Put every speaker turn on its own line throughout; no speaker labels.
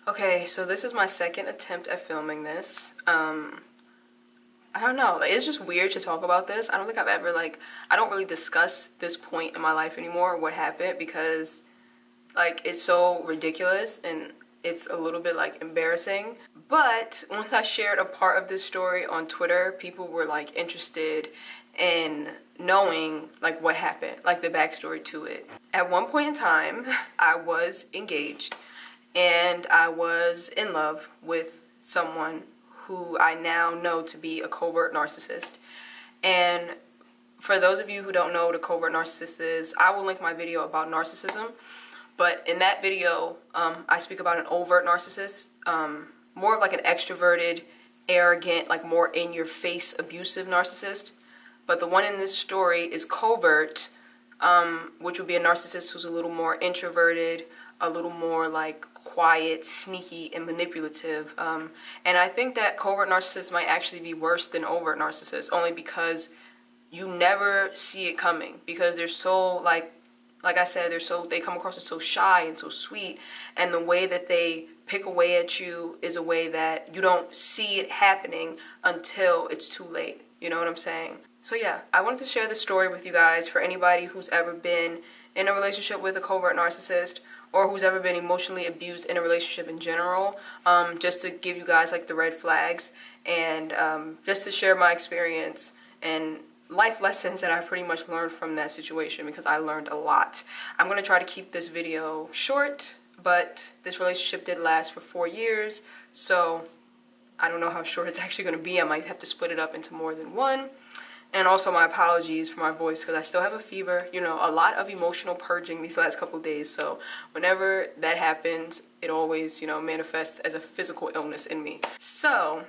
Okay, so this is my second attempt at filming this. I don't know, like, it's just weird to talk about this. I don't think I've ever, like, I don't really discuss this point in my life anymore, what happened, because, like, it's so ridiculous and it's a little bit, like, embarrassing. But once I shared a part of this story on Twitter, people were, like, interested in knowing, like, what happened, like, the backstory to it. At one point in time, I was engaged. And I was in love with someone who I now know to be a covert narcissist. And for those of you who don't know what a covert narcissist is, I will link my video about narcissism. But in that video, I speak about an overt narcissist, more of like an extroverted, arrogant, like more in-your-face abusive narcissist. But the one in this story is covert, which would be a narcissist who's a little more introverted, a little more like quiet, sneaky, and manipulative. And I think that covert narcissists might actually be worse than overt narcissists, only because you never see it coming, because they're so like I said, they come across as so shy and so sweet, and the way that they pick away at you is a way that you don't see it happening until it's too late. You know what I'm saying? So yeah, I wanted to share this story with you guys for anybody who's ever been in a relationship with a covert narcissist, or who's ever been emotionally abused in a relationship in general, just to give you guys like the red flags, and just to share my experience and life lessons that I pretty much learned from that situation, because I learned a lot. I'm going to try to keep this video short, but this relationship did last for 4 years, so I don't know how short it's actually going to be. I might have to split it up into more than one. And also my apologies for my voice, because I still have a fever. You know, a lot of emotional purging these last couple days. So whenever that happens, it always, you know, manifests as a physical illness in me. So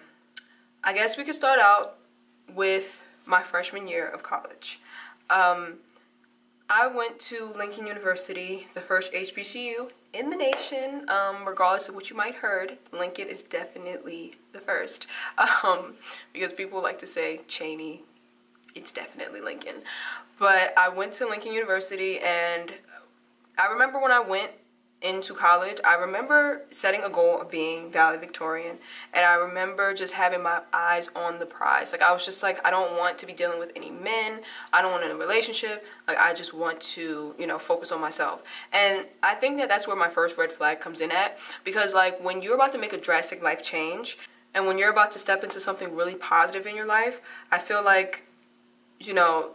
I guess we could start out with my freshman year of college. I went to Lincoln University, the first HBCU in the nation. Regardless of what you might heard, Lincoln is definitely the first. Because people like to say Cheney. It's definitely Lincoln. But I went to Lincoln University, and I remember when I went into college, I remember setting a goal of being valedictorian, and I remember just having my eyes on the prize. Like, I was just like, I don't want to be dealing with any men, I don't want a relationship, like, I just want to, you know, focus on myself. And I think that that's where my first red flag comes in at, because like when you're about to make a drastic life change, and when you're about to step into something really positive in your life, I feel like, you know,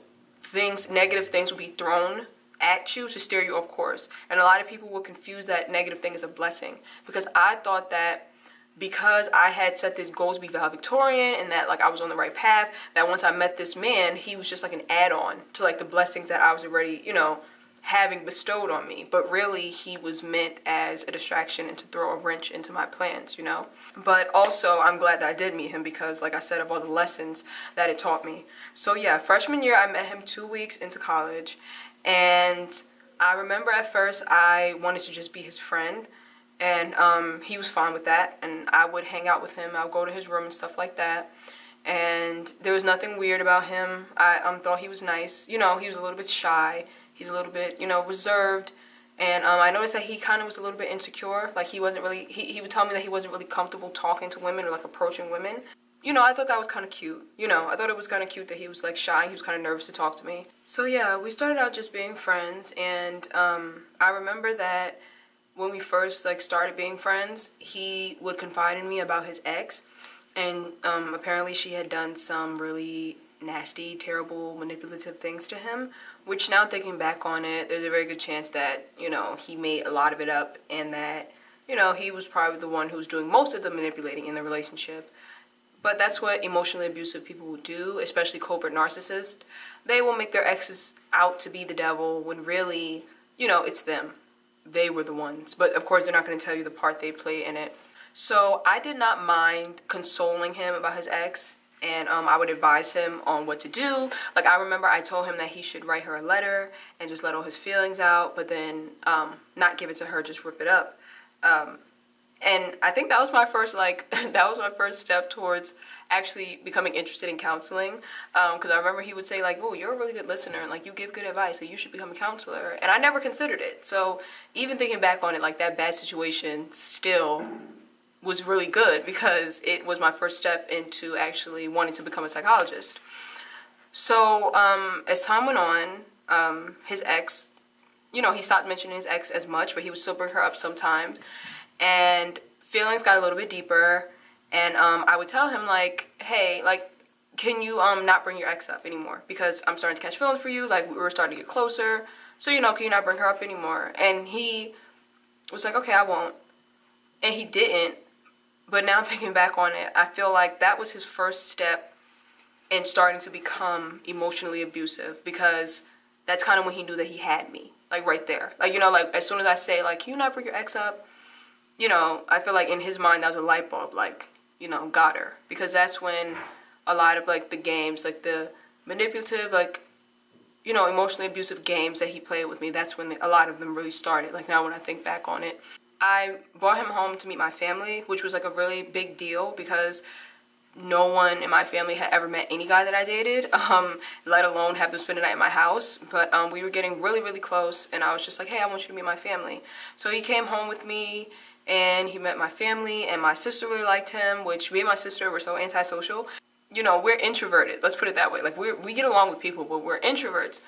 negative things will be thrown at you to steer you off course. And a lot of people will confuse that negative thing as a blessing, because I thought that because I had set this goal to be valedictorian and that like I was on the right path, that once I met this man, he was just like an add-on to like the blessings that I was already, you know, having bestowed on me. But really, he was meant as a distraction and to throw a wrench into my plans, you know. But also, I'm glad that I did meet him, because like I said, of all the lessons that it taught me. So yeah, freshman year, I met him 2 weeks into college, and I remember at first I wanted to just be his friend, and he was fine with that, and I would hang out with him. I would go to his room and stuff like that, and there was nothing weird about him. I thought he was nice. You know, he was a little bit shy. He's a little bit, you know, reserved, and I noticed that he kind of was a little bit insecure. Like, he wasn't really, he would tell me that he wasn't really comfortable talking to women or like approaching women. You know, I thought that was kind of cute. You know, I thought it was kind of cute that he was like shy. He was kind of nervous to talk to me. So yeah, we started out just being friends, and I remember that when we first like started being friends, he would confide in me about his ex, and apparently she had done some really nasty, terrible, manipulative things to him, which now thinking back on it, there's a very good chance that, you know, he made a lot of it up, and that, you know, he was probably the one who was doing most of the manipulating in the relationship. But that's what emotionally abusive people will do, especially covert narcissists. They will make their exes out to be the devil when really, you know, it's them. They were the ones. But of course, they're not going to tell you the part they play in it. So I did not mind consoling him about his ex, and I would advise him on what to do. Like, I remember I told him that he should write her a letter and just let all his feelings out, but then not give it to her, just rip it up. And I think that was my first, like, that was my first step towards actually becoming interested in counseling. Because I remember he would say, like, oh, you're a really good listener, and, like, you give good advice, so you should become a counselor. And I never considered it. So even thinking back on it, like, that bad situation still was really good because it was my first step into actually wanting to become a psychologist. So as time went on, his ex, you know, he stopped mentioning his ex as much, but he would still bring her up sometimes. And feelings got a little bit deeper, and I would tell him, like, hey, like, can you not bring your ex up anymore, because I'm starting to catch feelings for you, like, we're starting to get closer, so, you know, can you not bring her up anymore? And he was like, okay, I won't. And he didn't. But now thinking back on it, I feel like that was his first step in starting to become emotionally abusive, because that's kind of when he knew that he had me, like, right there. Like, you know, like, as soon as I say, like, can you not bring your ex up? You know, I feel like in his mind that was a light bulb, like, you know, got her. Because that's when a lot of, like, the games, like, the manipulative, like, you know, emotionally abusive games that he played with me, that's when a lot of them really started. Like, now when I think back on it. I brought him home to meet my family, which was, like, a really big deal, because no one in my family had ever met any guy that I dated, let alone have them spend the night in my house. But we were getting really, really close, and I was just like, hey, I want you to meet my family. So he came home with me, and he met my family, and my sister really liked him, which me and my sister were so antisocial. You know, we're introverted, let's put it that way. Like, we get along with people, but we're introverts.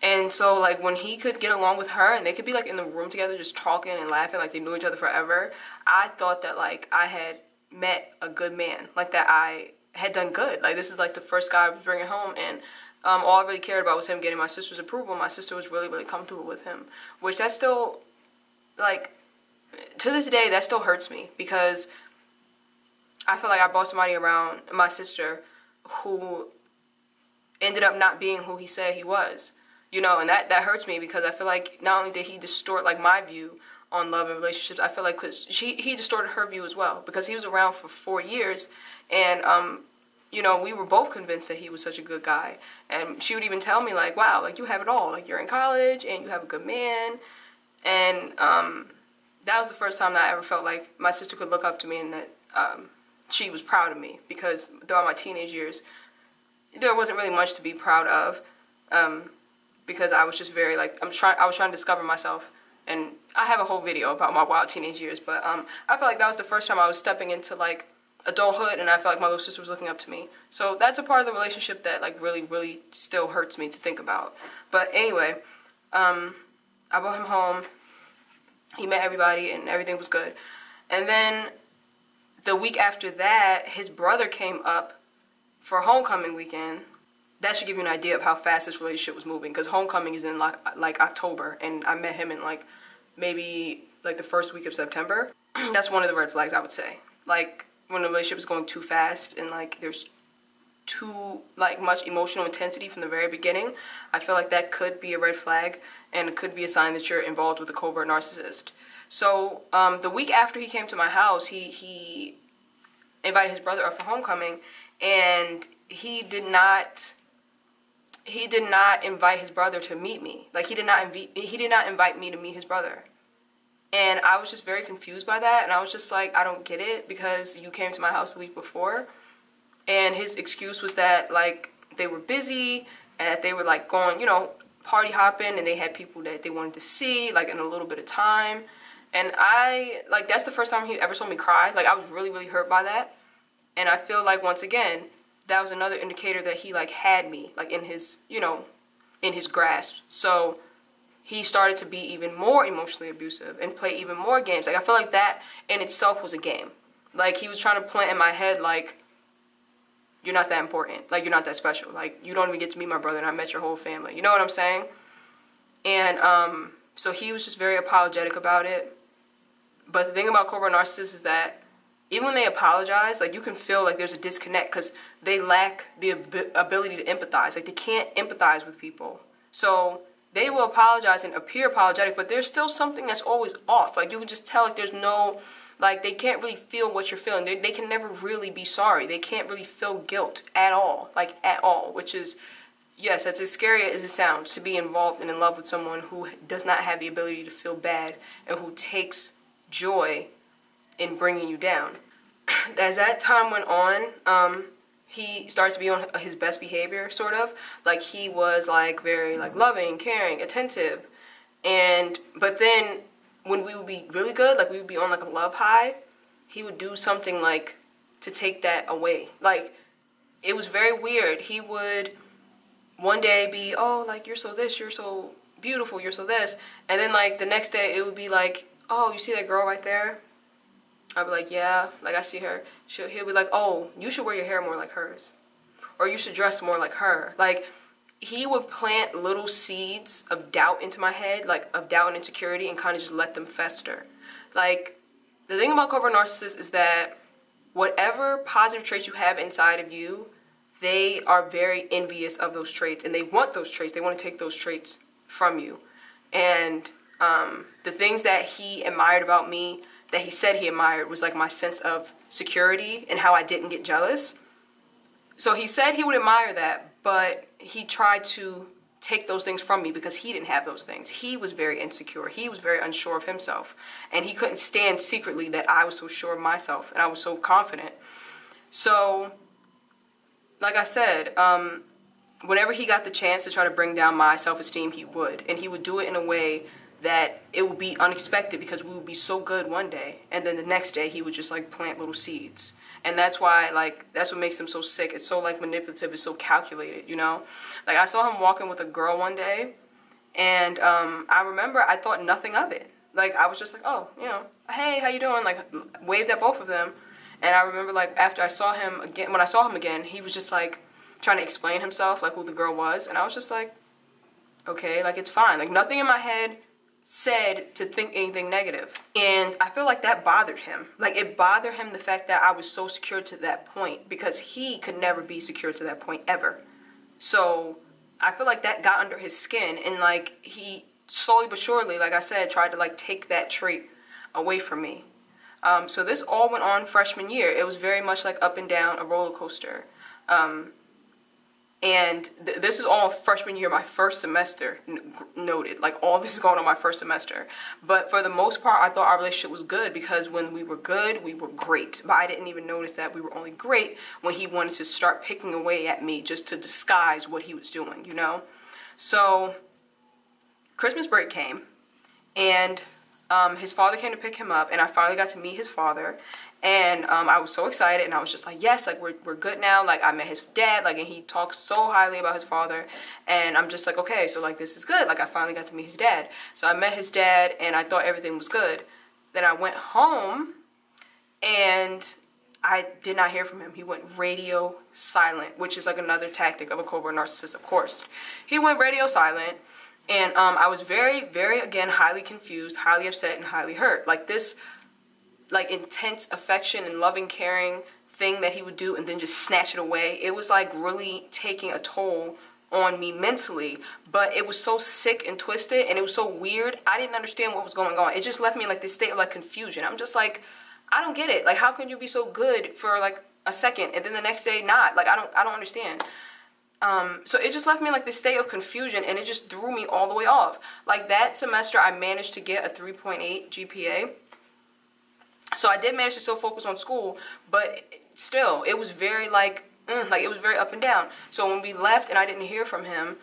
And so, like, when he could get along with her, and they could be, like, in the room together just talking and laughing like they knew each other forever, I thought that, like, I had met a good man, like, that I had done good. Like, this is, like, the first guy I was bringing home, and all I really cared about was him getting my sister's approval. My sister was really, really comfortable with him, which that still, like, to this day, that still hurts me, because I feel like I brought somebody around my sister who ended up not being who he said he was, you know, and that hurts me, because I feel like not only did he distort, like, my view on love and relationships, I feel like he distorted her view as well, because he was around for 4 years, and you know, we were both convinced that he was such a good guy, and she would even tell me, like, wow, like, you have it all, like, you're in college and you have a good man. And that was the first time that I ever felt like my sister could look up to me, and that she was proud of me, because throughout my teenage years, there wasn't really much to be proud of, because I was just very, like, I was trying to discover myself, and I have a whole video about my wild teenage years, but I felt like that was the first time I was stepping into, like, adulthood, and I felt like my little sister was looking up to me. So that's a part of the relationship that, like, really, really still hurts me to think about. But anyway, I brought him home. He met everybody, and everything was good. And then the week after that, his brother came up for homecoming weekend. That should give you an idea of how fast this relationship was moving, because homecoming is in, like October, and I met him in, like, maybe, like, the first week of September. That's one of the red flags, I would say. Like, when the relationship is going too fast, and, like, there's too, like, much emotional intensity from the very beginning, I feel like that could be a red flag, and it could be a sign that you're involved with a covert narcissist. So the week after he came to my house, he invited his brother up for homecoming, and he did not invite his brother to meet me. Like, he did not invite me to meet his brother. And I was just very confused by that, and I was just like, I don't get it, because you came to my house the week before. And his excuse was that, like, they were busy, and that they were, like, going, you know, party hopping, and they had people that they wanted to see, like, in a little bit of time. And like, that's the first time he ever saw me cry. Like, I was really, really hurt by that. And I feel like, once again, that was another indicator that he, like, had me, like, in his, you know, in his grasp. So he started to be even more emotionally abusive and play even more games. Like, I feel like that in itself was a game. Like, he was trying to plant in my head, like, you're not that important. Like, you're not that special. Like, you don't even get to meet my brother, and I met your whole family. You know what I'm saying? And so he was just very apologetic about it. But the thing about covert narcissists is that even when they apologize, like, you can feel like there's a disconnect, because they lack the ability to empathize. Like, they can't empathize with people. So they will apologize and appear apologetic, but there's still something that's always off. Like, you can just tell, like, there's no, like, they can't really feel what you're feeling. They can never really be sorry. They can't really feel guilt at all, like, at all, which is, yes, that's as scary as it sounds, to be involved and in love with someone who does not have the ability to feel bad, and who takes joy in bringing you down. As that time went on, he started to be on his best behavior, sort of. Like, he was, like, very, like, loving, caring, attentive. But then, when we would be really good, like, we would be on, like, a love high, he would do something, like, to take that away. Like, it was very weird. He would one day be, oh, like, you're so this, you're so beautiful, you're so this. And then, like, the next day, it would be like, oh, you see that girl right there? I'd be like, yeah, like, I see her. He'll be like, oh, you should wear your hair more like hers. Or you should dress more like her. Like, he would plant little seeds of doubt into my head, like, of doubt and insecurity, and kind of just let them fester. Like, the thing about covert narcissists is that whatever positive traits you have inside of you, they are very envious of those traits, and they want those traits. They want to take those traits from you. And the things that he admired about me, that he said he admired, was like my sense of security and how I didn't get jealous. So he said he would admire that, but he tried to take those things from me because he didn't have those things. He was very insecure. He was very unsure of himself. And he couldn't stand secretly that I was so sure of myself and I was so confident. So, like I said, whenever he got the chance to try to bring down my self-esteem, he would. And he would do it in a way that it would be unexpected because we would be so good one day. And then the next day, he would just, like, plant little seeds. And that's why, like, that's what makes him so sick. It's so, like, manipulative. It's so calculated, you know? Like, I saw him walking with a girl one day, and I remember I thought nothing of it. Like, I was just like, oh, you know, hey, how you doing? Like, waved at both of them. And I remember, like, after I saw him again, when I saw him again, he was just, like, trying to explain himself, like, who the girl was. And I was just like, okay, like, it's fine. Like, nothing in my head said to think anything negative. And I feel like that bothered him. Like, it bothered him the fact that I was so secure to that point, because he could never be secure to that point ever. So I feel like that got under his skin, and, like, he slowly but surely, like I said, tried to, like, take that trait away from me. So this all went on freshman year. It was very much like up and down, a roller coaster. And this is all freshman year, my first semester, noted. Like, all this is going on my first semester. But for the most part, I thought our relationship was good, because when we were good, we were great. But I didn't even notice that we were only great when he wanted to start picking away at me just to disguise what he was doing, you know? So Christmas break came, and his father came to pick him up, and I finally got to meet his father. And I was so excited, and I was just like, yes, like, we're good now. Like, I met his dad, like, and he talks so highly about his father, and I'm just like, okay, so, like, this is good. Like, I finally got to meet his dad. So I met his dad, and I thought everything was good. Then I went home, and I did not hear from him. He went radio silent, which is, like, another tactic of a covert narcissist, of course. He went radio silent, and I was very, very, again, highly confused, highly upset, and highly hurt. Like, this, like, intense affection and loving, caring thing that he would do and then just snatch it away, it was, like, really taking a toll on me mentally. But it was so sick and twisted, and it was so weird. I didn't understand what was going on. It just left me in, like, this state of, like, confusion. I'm just like, I don't get it. Like, how can you be so good for, like, a second and then the next day not? Like, I don't understand. So it just left me in, like, this state of confusion, and it just threw me all the way off. Like, that semester, I managed to get a 3.8 GPA. So I did manage to still focus on school, but still, it was very, like, it was very up and down. So when we left and I didn't hear from him,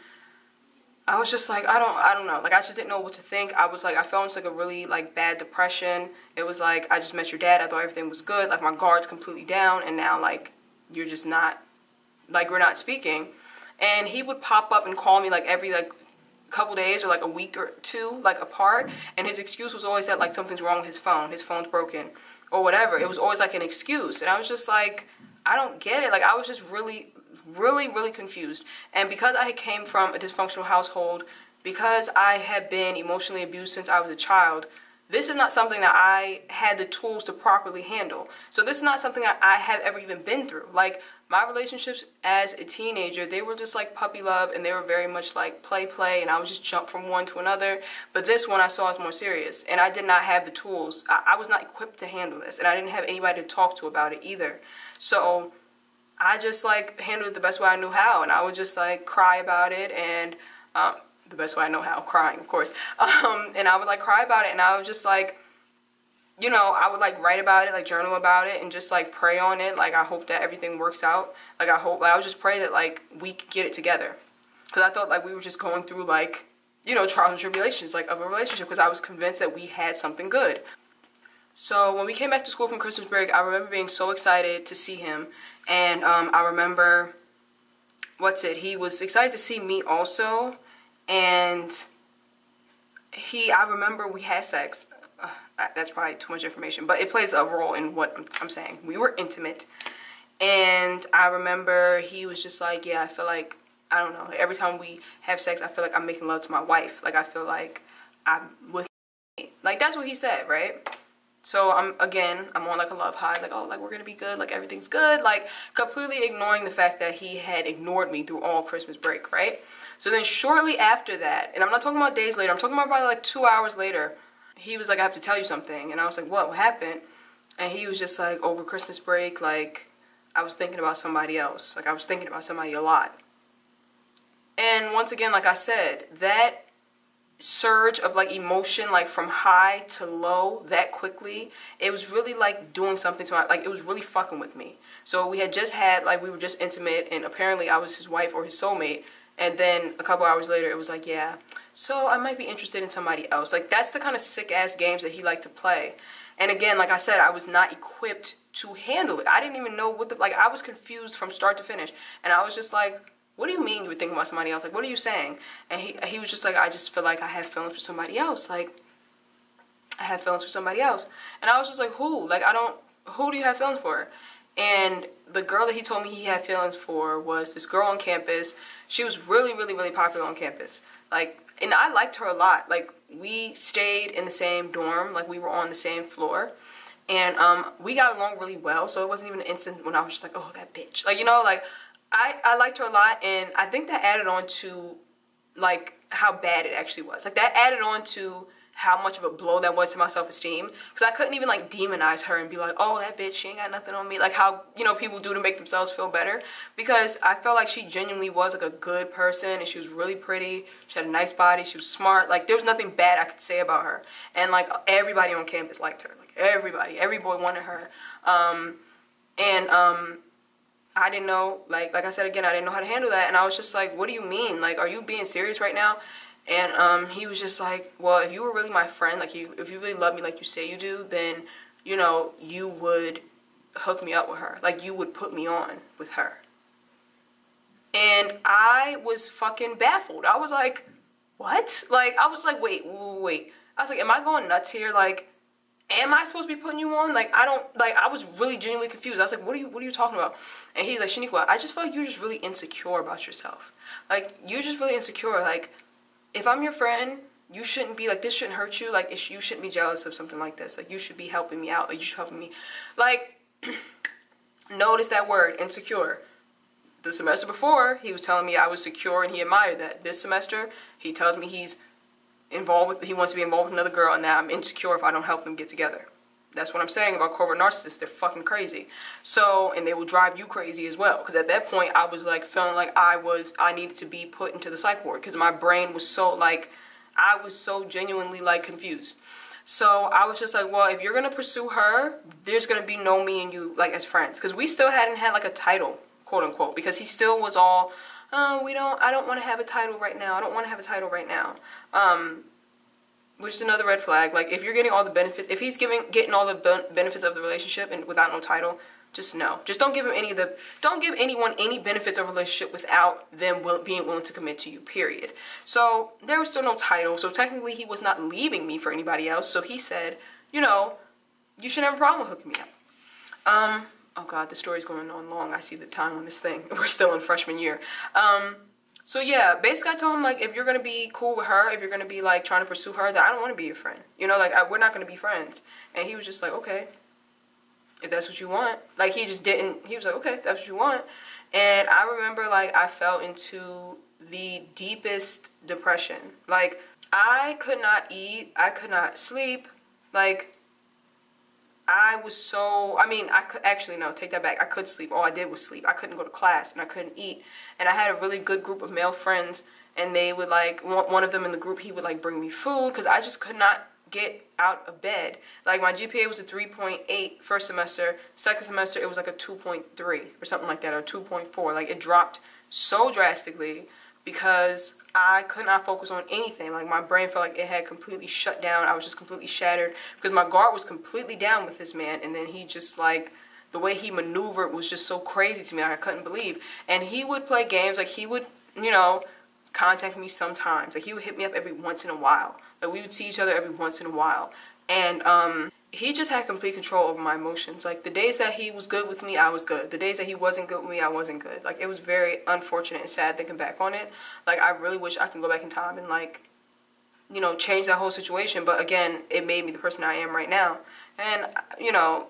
I was just like, I don't know. Like, I just didn't know what to think. I was like, I fell into, like, a really, like, bad depression. It was like, I just met your dad. I thought everything was good. Like, my guard's completely down, and now, like, you're just not, like, we're not speaking. And he would pop up and call me, like, every, like, couple days or, like, a week or two, like, apart, and his excuse was always that, like, something's wrong with his phone's broken, or whatever. It was always, like, an excuse, and I was just like, I don't get it. Like, I was just really, really, really confused. And because I came from a dysfunctional household, because I had been emotionally abused since I was a child, this is not something that I had the tools to properly handle. So this is not something I have ever even been through. Like, my relationships as a teenager, they were just like puppy love, and they were very much like play, and I would just jump from one to another. But this one I saw as more serious, and I did not have the tools. I was not equipped to handle this, and I didn't have anybody to talk to about it either. So I just, like, handled it the best way I knew how, and I would just, like, cry about it, and the best way I know how, crying, of course. And I would, like, cry about it, and I was just like, you know, I would like write about it, like journal about it, and just like pray on it. Like I hope that everything works out. Like I would just pray that like we could get it together. Because I thought like we were just going through like, you know, trials and tribulations like of a relationship, because I was convinced that we had something good. So when we came back to school from Christmas break, I remember being so excited to see him. And I remember, he was excited to see me also. And I remember we had sex. That's probably too much information, but it plays a role in what I'm saying. We were intimate. And I remember he was just like, yeah, I feel like, I don't know, every time we have sex, I feel like I'm making love to my wife. Like I feel like I'm with me. Like that's what he said, right? So I'm on like a love high, like, oh, like we're gonna be good, like everything's good, like completely ignoring the fact that he had ignored me through all Christmas break, right? So then shortly after that, and I'm not talking about days later, I'm talking about probably like 2 hours later, he was like, I have to tell you something. And I was like, what happened? And he was just like, over Christmas break, like I was thinking about somebody else. Like I was thinking about somebody a lot. And once again, like I said, that surge of like emotion, like from high to low that quickly, it was really like doing something to my, like it was really fucking with me. So we had just had, like we were just intimate, and apparently I was his wife or his soulmate. And then a couple hours later it was like, yeah, so I might be interested in somebody else. Like that's the kind of sick ass games that he liked to play. And again, like I said, I was not equipped to handle it. I didn't even know what the, like I was confused from start to finish. And I was just like, what do you mean you were thinking about somebody else? Like, what are you saying? And he was just like, I just feel like I have feelings for somebody else. Like, I have feelings for somebody else. And I was just like, who? Like, who do you have feelings for? And the girl that he told me he had feelings for was this girl on campus. She was really, really, really popular on campus. Like, and I liked her a lot. Like, we stayed in the same dorm. Like, we were on the same floor. And we got along really well. So it wasn't even an instant when I was just like, oh, that bitch. Like, you know, like, I liked her a lot, and I think that added on to, like, how bad it actually was. Like, that added on to how much of a blow that was to my self-esteem, because I couldn't even, like, demonize her and be like, oh, that bitch, she ain't got nothing on me, like how, you know, people do to make themselves feel better, because I felt like she genuinely was, like, a good person, and she was really pretty, she had a nice body, she was smart, like, there was nothing bad I could say about her, and, like, everybody on campus liked her, like, everybody, every boy wanted her, I didn't know, like I said again, I didn't know how to handle that, and I was just like, what do you mean? Like, are you being serious right now? And he was just like, well, if you were really my friend, like, if you really love me like you say you do, then, you know, you would hook me up with her. Like, you would put me on with her. And I was fucking baffled. I was like, what? Like, I was like, wait. I was like, am I going nuts here? Like, am I supposed to be putting you on? Like, I was really genuinely confused. I was like, what are you talking about? And he's like, Shaniqua, I just feel like you're just really insecure about yourself. Like, you're just really insecure. Like, if I'm your friend, you shouldn't be, like, this shouldn't hurt you. Like, you shouldn't be jealous of something like this. Like, you should be helping me out. Like, you should be helping me. Like, notice that word, insecure. The semester before, he was telling me I was secure and he admired that. This semester, he tells me he wants to be involved with another girl, and that I'm insecure if I don't help them get together. That's what I'm saying about covert narcissists. They're fucking crazy. So, and they will drive you crazy as well. Because at that point, I was like feeling like I needed to be put into the psych ward. Because my brain was so like, I was so genuinely like confused. So I was just like, well, if you're going to pursue her, there's going to be no me and you like as friends. Because we still hadn't had like a title, quote unquote. Because he still was all, I don't want to have a title right now. I don't want to have a title right now. Which is another red flag. Like, if you're getting all the benefits, if he's getting all the benefits of the relationship and without no title, just no. Just don't give him don't give anyone any benefits of a relationship without them being willing to commit to you, period. So, there was still no title, so technically he was not leaving me for anybody else, so he said, you know, you shouldn't have a problem with hooking me up. Oh god, the story's going on long. I see the time on this thing. We're still in freshman year. So yeah, basically I told him, like, if you're going to be cool with her, if you're going to be, like, trying to pursue her, that I don't want to be your friend. You know, like, we're not going to be friends. And he was just like, okay, if that's what you want. Like, he was like, okay, if that's what you want. And I remember, like, I fell into the deepest depression. Like, I could not eat, I could not sleep, like, I was so, take that back. I could sleep. All I did was sleep. I couldn't go to class and I couldn't eat. And I had a really good group of male friends, and they would, like, one of them in the group, he would, like, bring me food because I just could not get out of bed. Like, my GPA was a 3.8 first semester. Second semester, it was like a 2.3 or something like that, or 2.4. Like, it dropped so drastically because I could not focus on anything. Like, my brain felt like it had completely shut down. I was just completely shattered because my guard was completely down with this man. And then he just, like, the way he maneuvered was just so crazy to me. Like, I couldn't believe. And he would play games. Like, he would, you know, contact me sometimes. Like, he would hit me up every once in a while. Like, we would see each other every once in a while. And he just had complete control over my emotions. Like, the days that he was good with me, I was good. The days that he wasn't good with me, I wasn't good. Like, it was very unfortunate and sad thinking back on it. Like, I really wish I could go back in time and, like, you know, change that whole situation. But again, it made me the person I am right now. And, you know,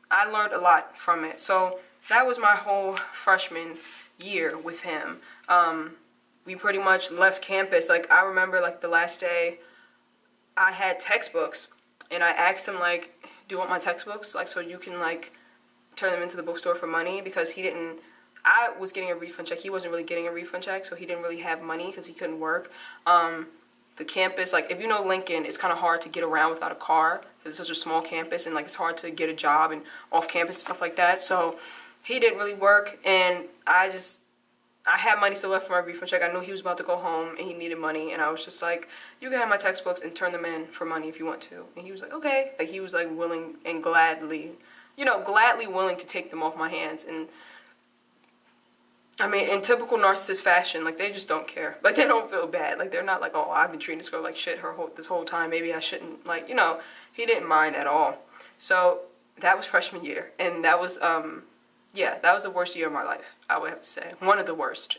I learned a lot from it. So that was my whole freshman year with him. We pretty much left campus. Like, I remember, like, the last day I had textbooks, and I asked him, like, do you want my textbooks? Like, so you can, like, turn them into the bookstore for money, because he didn't, I was getting a refund check. He wasn't really getting a refund check, so he didn't really have money because he couldn't work. The campus, like, if you know Lincoln, it's kind of hard to get around without a car because it's such a small campus, and, like, it's hard to get a job and off campus and stuff like that. So he didn't really work, and I had money still left for my refund check. I knew he was about to go home and he needed money, and I was just like, you can have my textbooks and turn them in for money if you want to. And he was like, okay. Like, he was, like, willing and gladly, you know, gladly willing to take them off my hands. And I mean, in typical narcissist fashion, like, they just don't care. Like, they don't feel bad. Like, they're not like, oh, I've been treating this girl like shit this whole time. Maybe I shouldn't. Like, you know, he didn't mind at all. So that was freshman year, and that was yeah, that was the worst year of my life, I would have to say. One of the worst.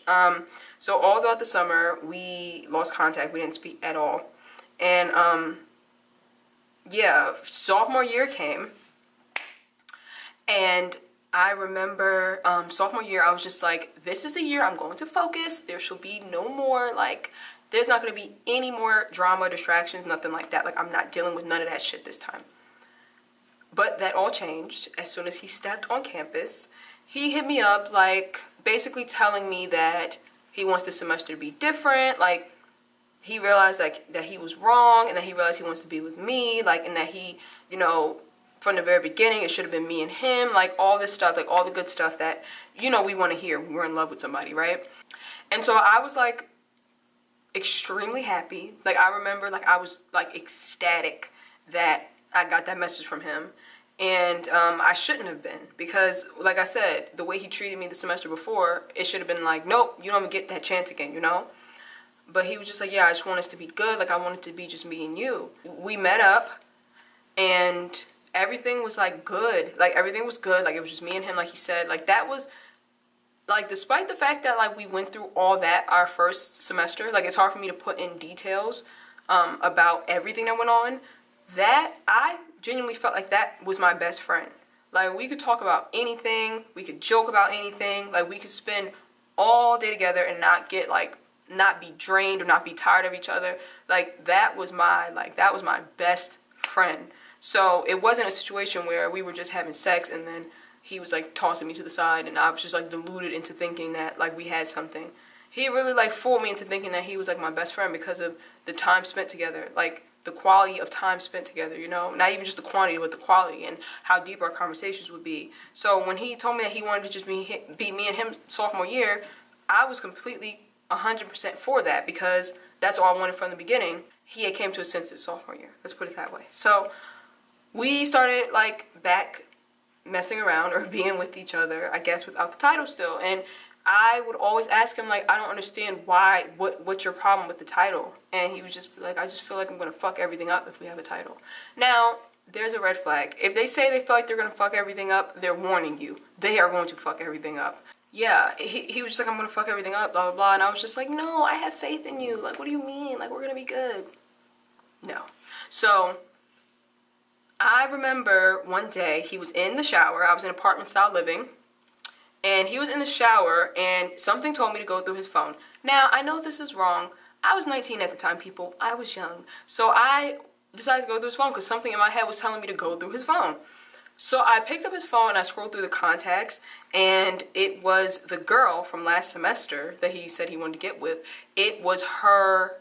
So all throughout the summer, we lost contact. We didn't speak at all. And yeah, sophomore year came, and I remember sophomore year, I was just like, this is the year I'm going to focus. There shall be no more, like, there's not going to be any more drama, distractions, nothing like that. Like, I'm not dealing with none of that shit this time. But that all changed as soon as he stepped on campus. He hit me up, like, basically telling me that he wants this semester to be different. Like, he realized, like, that he was wrong, and that he realized he wants to be with me, like, and that he, you know, from the very beginning, it should have been me and him, like, all this stuff, like, all the good stuff that, you know, we want to hear when we're in love with somebody, right? And so I was, like, extremely happy. Like, I remember, like, I was, like, ecstatic that I got that message from him. And I shouldn't have been, because, like I said, the way he treated me the semester before, it should have been like, nope, you don't even get that chance again, you know? But he was just like, yeah, I just want us to be good. Like, I want it to be just me and you. We met up, and everything was, like, good. Like, everything was good. Like, it was just me and him, like he said. Like, that was, like, despite the fact that, like, we went through all that our first semester, like, it's hard for me to put in details about everything that went on, that I genuinely felt like that was my best friend. Like, we could talk about anything, we could joke about anything, like, we could spend all day together and not get, like, not be drained or not be tired of each other. Like, that was my best friend. So it wasn't a situation where we were just having sex and then he was, like, tossing me to the side and I was just, like, deluded into thinking that, like, we had something. He really, like, fooled me into thinking that he was, like, my best friend because of the time spent together. Like, the quality of time spent together, you know? Not even just the quantity, but the quality, and how deep our conversations would be. So when he told me that he wanted to just be me and him sophomore year, I was completely 100% for that, because that's all I wanted from the beginning. He had came to his senses sophomore year. Let's put it that way. So we started, like, back messing around or being with each other, I guess, without the title still. And I would always ask him, like, I don't understand why, what's your problem with the title? And he would just be like, I just feel like I'm going to fuck everything up if we have a title. Now, there's a red flag. If they say they feel like they're going to fuck everything up, they're warning you. They are going to fuck everything up. Yeah, he was just like, I'm going to fuck everything up, blah, blah, blah. And I was just like, no, I have faith in you. Like, what do you mean? Like, we're going to be good. No. So I remember one day he was in the shower. I was in apartment style living. And he was in the shower, and something told me to go through his phone. Now, I know this is wrong. I was 19 at the time, people. I was young. So I decided to go through his phone because something in my head was telling me to go through his phone. So I picked up his phone, and I scrolled through the contacts, and it was the girl from last semester that he said he wanted to get with. It was her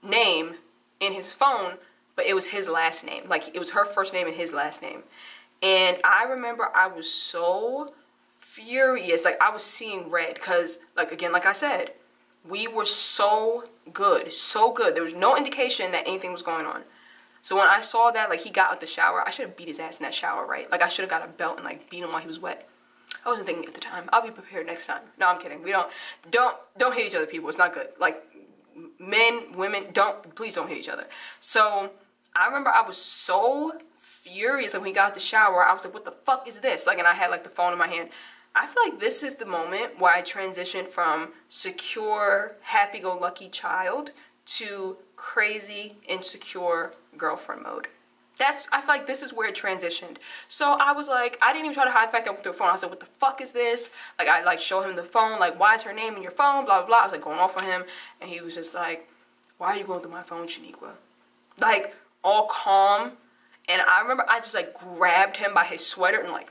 name in his phone but it was his last name. Like, it was her first name and his last name. And I remember I was so furious. Like, I was seeing red because, like, again, like I said, we were so good, so good. There was no indication that anything was going on. So when I saw that, like, he got out the shower, I should have beat his ass in that shower, right? Like, I should have got a belt and, like, beat him while he was wet. I wasn't thinking at the time. I'll be prepared next time. No, I'm kidding. We don't hate each other, people. It's not good. Like, men, women, please don't hate each other. So I remember I was so furious. Like, when he got out the shower, I was like, what the fuck is this? Like, and I had, like, the phone in my hand. I feel like this is the moment where I transitioned from secure, happy-go-lucky child to crazy, insecure girlfriend mode. I feel like this is where it transitioned. So I was like, I didn't even try to hide the fact that I went through the phone. I said, what the fuck is this? Like, I like showed him the phone, like, why is her name in your phone? Blah, blah, blah. I was like going off on him. And he was just like, why are you going through my phone, Shaniqua? Like, all calm. And I remember I just like grabbed him by his sweater and like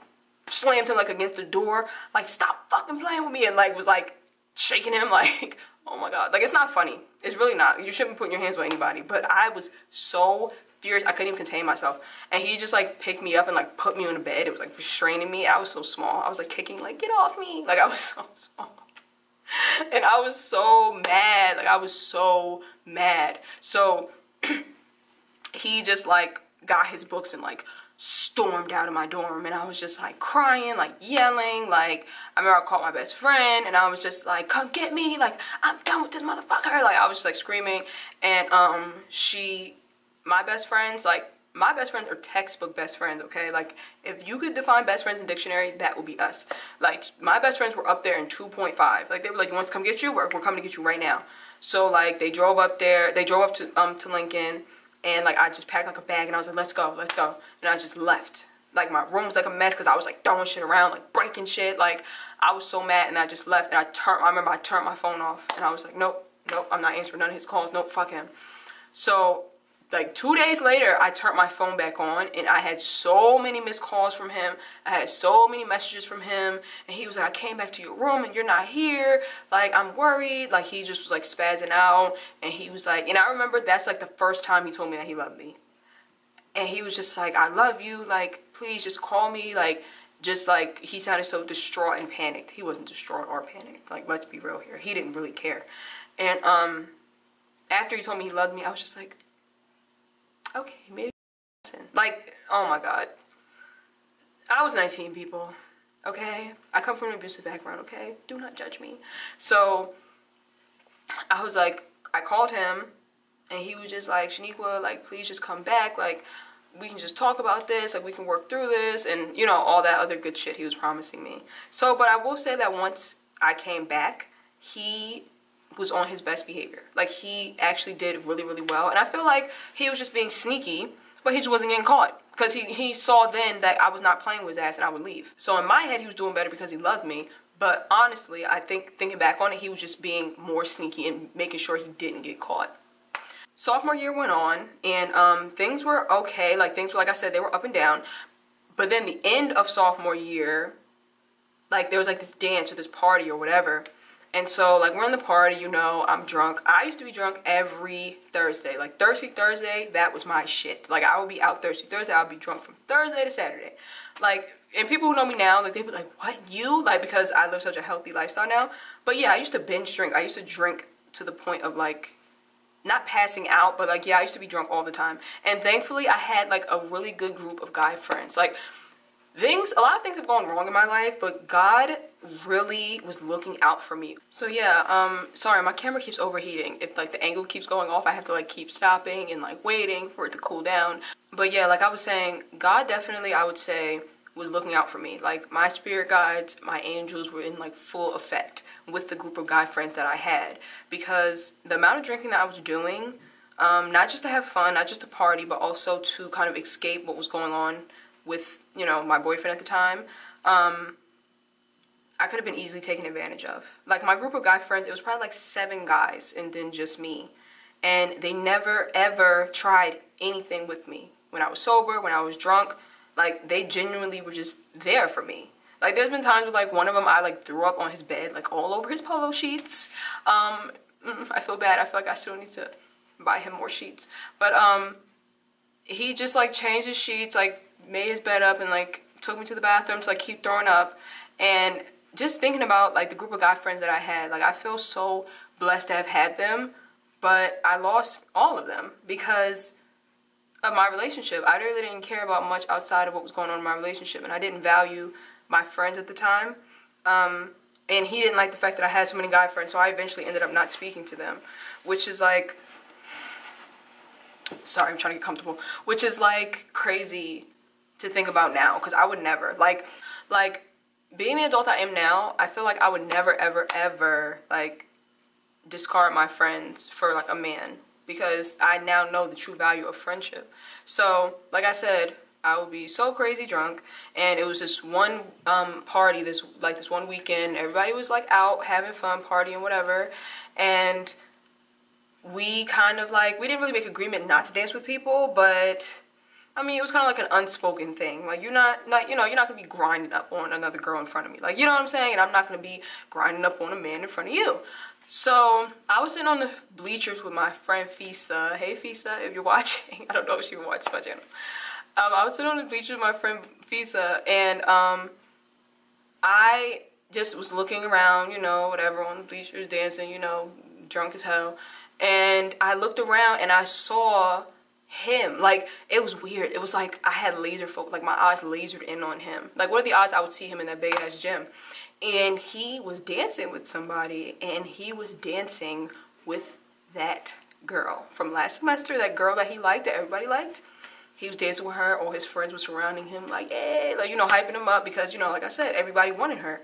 slammed him like against the door. Like, stop fucking playing with me. And like was like shaking him like, oh my God. Like, it's not funny. It's really not. You shouldn't be putting your hands on anybody. But I was so furious. I couldn't even contain myself. And he just like picked me up and like put me on the bed. It was like restraining me. I was so small. I was like kicking, like, get off me. Like, I was so small. And I was so mad. Like, I was so mad. So he just like got his books and like stormed out of my dorm, and I was just like crying, like yelling. Like, I remember I called my best friend and I was just like, come get me, like, I'm done with this motherfucker. Like, I was just like screaming. And my best friends are textbook best friends, okay? Like, if you could define best friends in dictionary, that would be us. Like, my best friends were up there in 2.5. Like, they were like, you want us to come get you? We're coming to get you right now. So like, they drove up there, they drove up to Lincoln. And like, I just packed like a bag and I was like, let's go, let's go. And I just left. Like, my room was like a mess because I was like throwing shit around, like breaking shit. Like, I was so mad, and I just left. And I remember I turned my phone off and I was like, nope, I'm not answering none of his calls. Nope, fuck him. So like 2 days later, I turned my phone back on and I had so many missed calls from him. I had so many messages from him. And he was like, I came back to your room and you're not here. Like, I'm worried. Like, he just was like spazzing out. And he was like, and I remember that's like the first time he told me that he loved me. And he was just like, I love you. Like, please just call me. Like, just like, he sounded so distraught and panicked. He wasn't distraught or panicked. Like, let's be real here. He didn't really care. And after he told me he loved me, I was just like, okay, maybe. Like, oh my God. I was 19, people. Okay? I come from an abusive background, okay? Do not judge me. So, I was like, I called him, and he was just like, Shaniqua, like, please just come back. Like, we can just talk about this. Like, we can work through this. And, you know, all that other good shit he was promising me. So, but I will say that once I came back, he was on his best behavior. Like, he actually did really, really well. And I feel like he was just being sneaky, but he just wasn't getting caught. Because he saw then that I was not playing with his ass and I would leave. So in my head, he was doing better because he loved me. But honestly, I think, thinking back on it, he was just being more sneaky and making sure he didn't get caught. Sophomore year went on, and things were okay. Like, things were, like I said, they were up and down. But then the end of sophomore year, like, there was like this dance or this party or whatever. And so, like, we're in the party, you know, I'm drunk. I used to be drunk every Thursday. Like, Thursday, that was my shit. Like, I would be out Thursday. I would be drunk from Thursday to Saturday. Like, and people who know me now, like, they'd be like, what, you? Like, because I live such a healthy lifestyle now. But yeah, I used to binge drink. I used to drink to the point of, like, not passing out, but, like, yeah, I used to be drunk all the time. And thankfully, I had, like, a really good group of guy friends. Like, a lot of things have gone wrong in my life, but God really was looking out for me. So yeah, sorry, my camera keeps overheating. If like the angle keeps going off, I have to like keep stopping and like waiting for it to cool down. But yeah, like I was saying, God definitely, I would say, was looking out for me. Like, my spirit guides, my angels were in like full effect with the group of guy friends that I had. Because the amount of drinking that I was doing, not just to have fun, not just to party, but also to kind of escape what was going on with, you know, my boyfriend at the time, I could have been easily taken advantage of. Like, my group of guy friends, it was probably like 7 guys and then just me. And they never, ever tried anything with me. When I was sober, when I was drunk, like, they genuinely were just there for me. Like, there's been times where, like, one of them I, like, threw up on his bed, like, all over his polo sheets. I feel bad. I feel like I still need to buy him more sheets. But, he just like changed his sheets, like made his bed up and like took me to the bathroom to like keep throwing up. And just thinking about like the group of guy friends that I had, like I feel so blessed to have had them, but I lost all of them because of my relationship. I really didn't care about much outside of what was going on in my relationship, and I didn't value my friends at the time. And he didn't like the fact that I had so many guy friends, so I eventually ended up not speaking to them, which is like, sorry, I'm trying to get comfortable, which is like crazy to think about now, because I would never, like being the adult I am now, I feel like I would never, ever, ever, like, discard my friends for, like, a man, because I now know the true value of friendship. So, like I said, I would be so crazy drunk, and it was this one party, this one weekend, everybody was, like, out having fun, partying, whatever, and we kind of, like, we didn't really make agreement not to dance with people, but I mean, it was kind of like an unspoken thing. Like, you're not, you know, you're not going to be grinding up on another girl in front of me. Like, you know what I'm saying? And I'm not going to be grinding up on a man in front of you. So, I was sitting on the bleachers with my friend Fisa. Hey, Fisa, if you're watching. I don't know if she watches my channel. I was sitting on the bleachers with my friend Fisa, and I just was looking around, you know, whatever, on the bleachers, dancing, you know, drunk as hell. And I looked around, and I saw him. Like, it was weird. It was like I had laser focus, like my eyes lasered in on him. Like, what are the odds I would see him in that big ass gym? And he was dancing with somebody, and he was dancing with that girl from last semester, that girl that he liked, that everybody liked. He was dancing with her. All his friends were surrounding him, like, hey, like, you know, hyping him up, because, you know, like I said, everybody wanted her.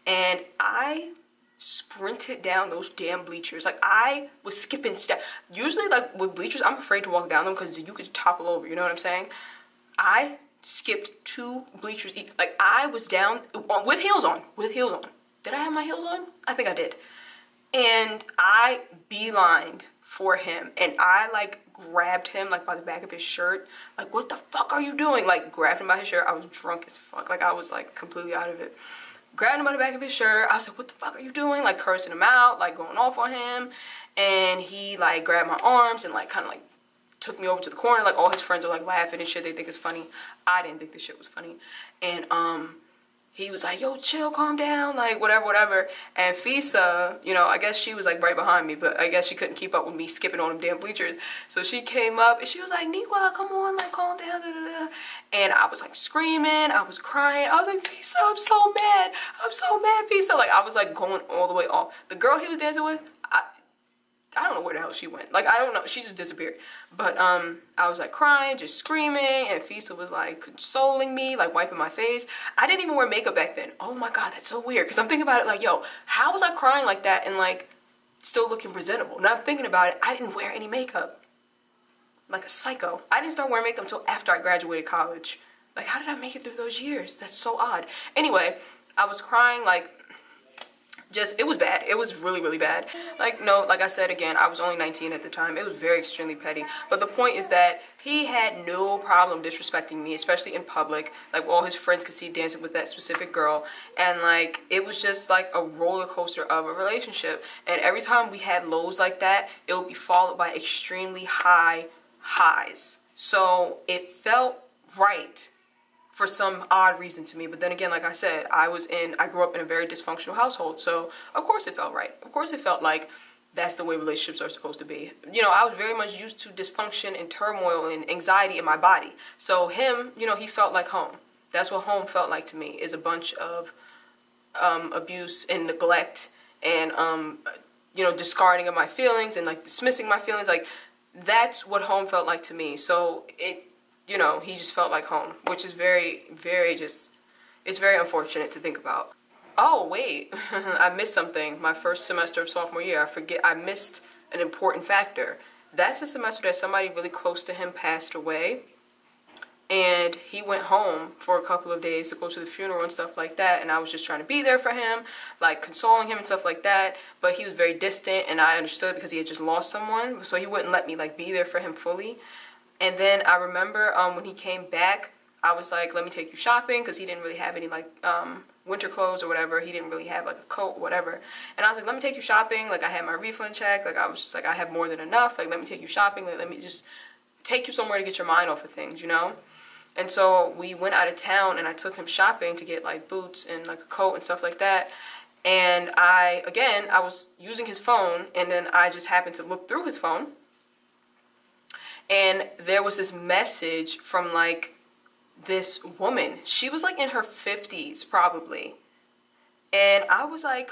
And I sprinted down those damn bleachers. Like, I was skipping steps. Usually, like, with bleachers, I'm afraid to walk down them because you could topple over, you know what I'm saying? I skipped 2 bleachers. Like, I was down with heels on. Did I have my heels on? I think I did. And I beelined for him, and I, like, grabbed him, like, by the back of his shirt. Like, what the fuck are you doing? Like, grabbed him by his shirt. I was drunk as fuck. Like, I was, like, completely out of it. Grabbed him by the back of his shirt. I was like, what the fuck are you doing? Like, cursing him out, like, going off on him. And he, like, grabbed my arms and, like, kind of, like, took me over to the corner. Like, all his friends were, like, laughing and shit. They think it's funny. I didn't think this shit was funny. And, he was like, yo, chill, calm down, like, whatever. And Fisa, you know, I guess she was, like, right behind me, but I guess she couldn't keep up with me skipping on them damn bleachers. So she came up, and she was like, Niqua, come on, like, calm down, da, da, da. And I was, like, screaming, I was crying. I was like, Fisa, I'm so mad, Fisa. Like, I was, like, going all the way off. The girl he was dancing with, I don't know where the hell she went. Like, I don't know. She just disappeared. But, I was, like, crying, just screaming, and Fisa was, like, consoling me, like, wiping my face. I didn't even wear makeup back then. Oh, my God, that's so weird. Because I'm thinking about it, like, yo, how was I crying like that and, like, still looking presentable? Now I'm thinking about it, I didn't wear any makeup. Like a psycho. I didn't start wearing makeup until after I graduated college. Like, how did I make it through those years? That's so odd. Anyway, I was crying, like, just, it was bad. It was really, really bad. Like, no, like I said again, I was only 19 at the time. It was very extremely petty. But the point is that he had no problem disrespecting me, especially in public. Like, all his friends could see dancing with that specific girl. And, like, it was just, like, a roller coaster of a relationship. And every time we had lows like that, it would be followed by extremely high highs. So it felt right for some odd reason to me. But then again, like I said, I grew up in a very dysfunctional household, so of course it felt right. Of course it felt like that's the way relationships are supposed to be. You know, I was very much used to dysfunction and turmoil and anxiety in my body. So him, you know, he felt like home. That's what home felt like to me, is a bunch of abuse and neglect and, you know, discarding of my feelings and, like, dismissing my feelings. Like, that's what home felt like to me. So you know, he just felt like home, which is very, very it's very unfortunate to think about. Oh, wait, I missed something. My first semester of sophomore year, I missed an important factor. That's the semester that somebody really close to him passed away, and he went home for a couple of days to go to the funeral and stuff like that, and I was just trying to be there for him, like, consoling him and stuff like that, but he was very distant, and I understood because he had just lost someone, so he wouldn't let me, like, be there for him fully. And then I remember when he came back, I was like, let me take you shopping, because he didn't really have any, like, winter clothes or whatever. He didn't really have, like, a coat or whatever. And I was like, let me take you shopping. Like, I had my refund check. Like, I was just like, I have more than enough. Like, let me take you shopping. Like, let me just take you somewhere to get your mind off of things, you know? And so we went out of town and I took him shopping to get like boots and like a coat and stuff like that. And I was using his phone, and then I just happened to look through his phone. And there was this message from like this woman. She was like in her 50s probably. And I was like,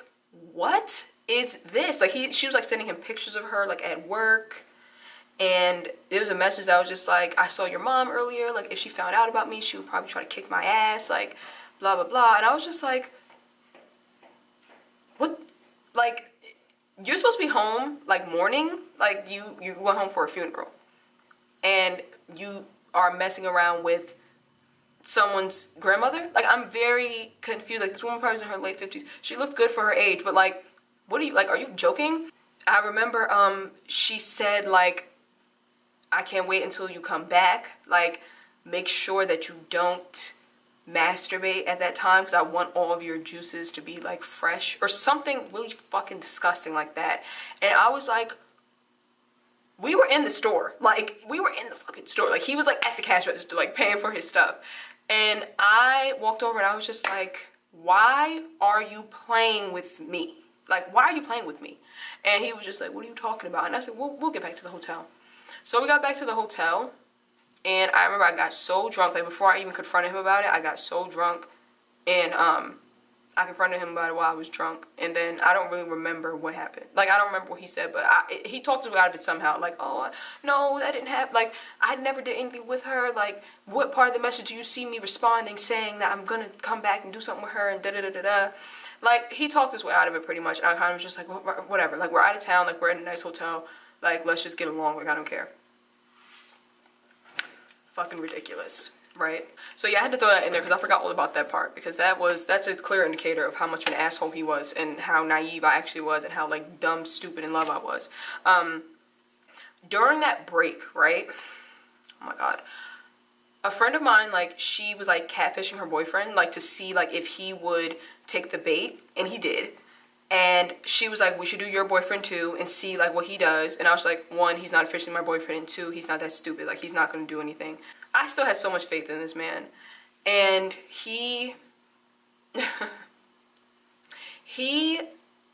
what is this? Like she was like sending him pictures of her like at work. And there was a message that was just like, I saw your mom earlier. Like if she found out about me, she would probably try to kick my ass. Like blah, blah, blah. And I was just like, what? Like, you're supposed to be home like mourning. Like you went home for a funeral. And you are messing around with someone's grandmother. Like, I'm very confused. Like, this woman probably was in her late 50s. She looked good for her age, but like, what are you, like, are you joking? I remember she said like, I can't wait until you come back. Like, make sure that you don't masturbate at that time because I want all of your juices to be like fresh, or something really fucking disgusting like that. And I was like, we were in the store. Like, we were in the fucking store. Like, he was like at the cash register, like paying for his stuff. And I walked over and I was just like, why are you playing with me? Like, why are you playing with me? And he was just like, what are you talking about? And I said, we'll get back to the hotel. So we got back to the hotel, and I remember I got so drunk. Like, before I even confronted him about it, I got so drunk, and I confronted him about it while I was drunk, and then I don't really remember what happened. Like, I don't remember what he said, but he talked me out of it somehow. Like, oh, no, that didn't happen. Like, I never did anything with her. Like, what part of the message do you see me responding, saying that I'm gonna come back and do something with her, and da-da-da-da-da. Like, he talked his way out of it pretty much, and I kind of was just like, whatever. Like, we're out of town, like, we're in a nice hotel. Like, let's just get along. Like, I don't care. Fucking ridiculous, right? So yeah, I had to throw that in there because I forgot all about that part, because that's a clear indicator of how much of an asshole he was and how naive I actually was and how like dumb, stupid in love I was. During that break, right? Oh my God. A friend of mine, like, she was like catfishing her boyfriend, like to see like if he would take the bait, and he did. And she was like, we should do your boyfriend too and see like what he does. And I was like, one, he's not officially my boyfriend, and two, he's not that stupid. Like, he's not going to do anything. I still had so much faith in this man. And he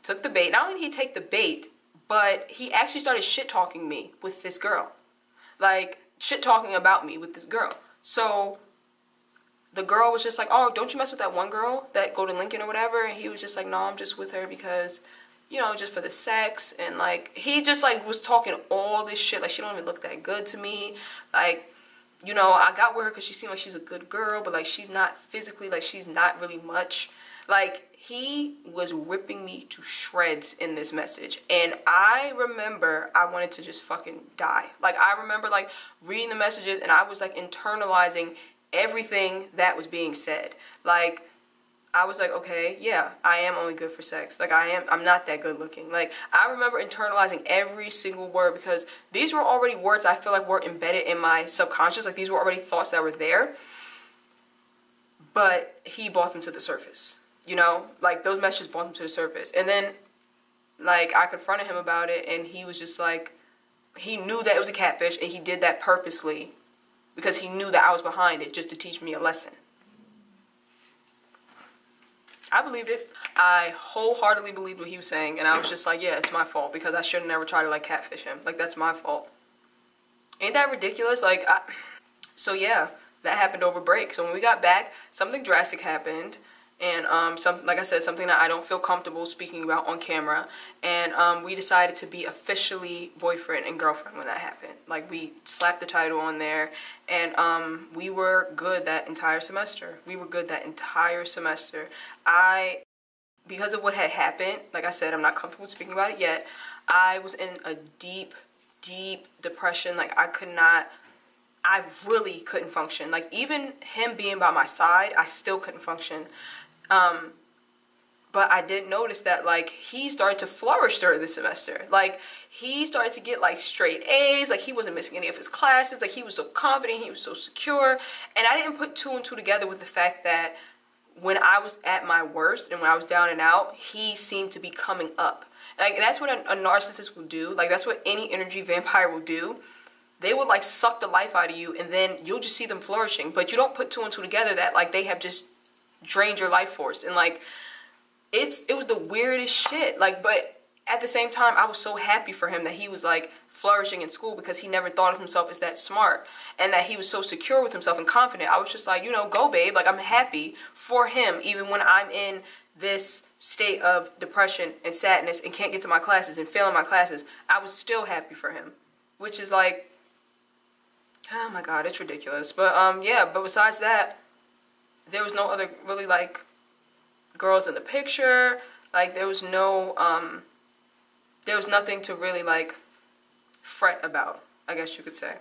took the bait. Not only did he take the bait, but he actually started shit-talking me with this girl. Like, shit-talking about me with this girl. So the girl was just like, oh, don't you mess with that one girl that go to Lincoln or whatever? And he was just like, no, I'm just with her because, you know, just for the sex. And like, he just like was talking all this shit. Like, she don't even look that good to me. Like, you know, I got with her because she seemed like she's a good girl, but like, she's not physically, like, she's not really much. Like, he was ripping me to shreds in this message. And I remember I wanted to just fucking die. Like, I remember like reading the messages, and I was like internalizing everything that was being said. Like, I was like, okay, yeah, I am only good for sex. Like, I'm not that good looking. Like, I remember internalizing every single word, because these were already words I feel like were embedded in my subconscious. Like, these were already thoughts that were there, but he brought them to the surface, you know? Like, those messages brought them to the surface. And then, like, I confronted him about it, and he was just like, he knew that it was a catfish, and he did that purposely because he knew that I was behind it, just to teach me a lesson. I believed it. I wholeheartedly believed what he was saying, and I was just like, yeah, it's my fault, because I should have never tried to like catfish him. Like, that's my fault. Ain't that ridiculous? Like, so yeah, that happened over break. So when we got back, something drastic happened, and like I said, something that I don't feel comfortable speaking about on camera. And we decided to be officially boyfriend and girlfriend when that happened. Like, we slapped the title on there, and we were good that entire semester. We were good that entire semester. Because of what had happened, like I said, I'm not comfortable speaking about it yet. I was in a deep, deep depression. Like, I really couldn't function. Like, even him being by my side, I still couldn't function. But I did notice that, like, he started to flourish during the semester. Like, he started to get, like, straight A's. Like, he wasn't missing any of his classes. Like, he was so confident. He was so secure. And I didn't put two and two together with the fact that when I was at my worst and when I was down and out, he seemed to be coming up. Like, that's what a narcissist will do. Like, that's what any energy vampire will do. they would like suck the life out of you, and then you'll just see them flourishing. But you don't put two and two together that like they have just drained your life force. And like it was the weirdest shit. Like, but at the same time, I was so happy for him that he was like flourishing in school, because he never thought of himself as that smart, and that he was so secure with himself and confident. I was just like, you know, go babe. Like, I'm happy for him, even when I'm in this state of depression and sadness and can't get to my classes and failing my classes. I was still happy for him, which is like, oh my God, it's ridiculous. But yeah, but besides that, there was no other really like girls in the picture. Like, there was no there was nothing to really like fret about, I guess you could say.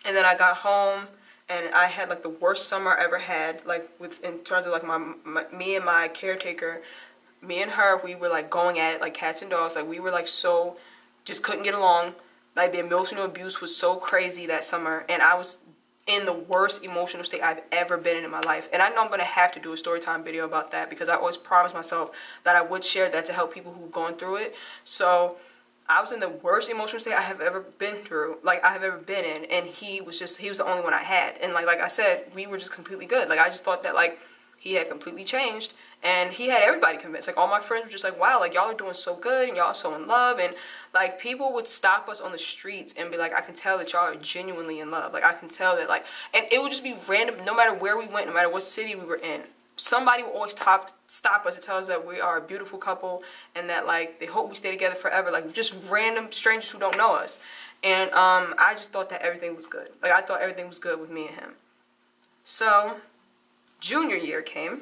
And then I got home, and I had like the worst summer I ever had, like in terms of like me and my caretaker, me and her, we were like going at it like cats and dogs. Like, we were like so, just couldn't get along. Like, the emotional abuse was so crazy that summer, and I was in the worst emotional state I've ever been in my life. And I know I'm going to have to do a story time video about that, because I always promised myself that I would share that to help people who've gone through it. So I was in the worst emotional state I have ever been through, like I have ever been in, and he was the only one I had. And like I said, we were just completely good. Like, I just thought that like he had completely changed, and he had everybody convinced. Like, all my friends were just like, wow, like y'all are doing so good, and y'all are so in love. And like, people would stop us on the streets and be like, I can tell that y'all are genuinely in love. Like, I can tell that, like, and it would just be random, no matter where we went, no matter what city we were in. Somebody will always stop us and tell us that we are a beautiful couple, and that like they hope we stay together forever. Like, just random strangers who don't know us. And I just thought that everything was good. Like, I thought everything was good with me and him. So junior year came,